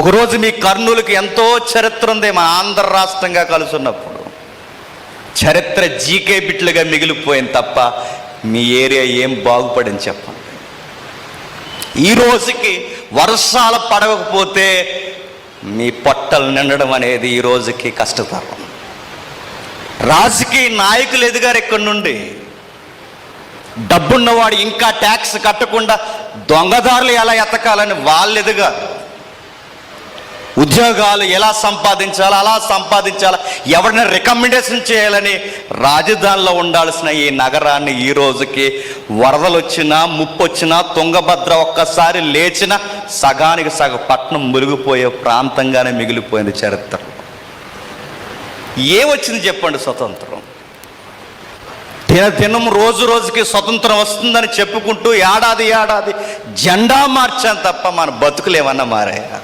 ఒకరోజు మీ కర్నూలుకి ఎంతో చరిత్ర ఉంది. మన ఆంధ్ర రాష్ట్రంగా కలుసున్నప్పుడు చరిత్ర జీకే బిట్లుగా మిగిలిపోయింది తప్ప మీ ఏరియా ఏం బాగుపడింది చెప్పండి. ఈ రోజుకి వర్షాలు పడకపోతే మీ పొట్టలు నిండడం అనేది ఈ రోజుకి కష్టతరం. రాజకీయ నాయకులు ఎదిగారు ఇక్కడ నుండి. డబ్బున్నవాడు ఇంకా ట్యాక్స్ కట్టకుండా దొంగదారులు ఎలా ఎతకాలని వాళ్ళు ఎదిగారు. ఉద్యోగాలు ఎలా సంపాదించాలో అలా సంపాదించాలా, ఎవరిని రికమెండేషన్ చేయాలని రాజధానిలో ఉండాల్సిన ఈ నగరాన్ని ఈ రోజుకి వరదలు వచ్చినా, ముప్పు వచ్చినా, తుంగభద్ర ఒక్కసారి లేచిన సగానికి సగం పట్టణం మునిగిపోయే ప్రాంతంగానే మిగిలిపోయింది చరిత్ర. ఏమొచ్చింది చెప్పండి స్వతంత్రం? దినం రోజు రోజుకి స్వతంత్రం వస్తుందని చెప్పుకుంటూ ఏడాది జెండా మార్చాను తప్ప మన బతుకులు ఏమన్నా మారాయా?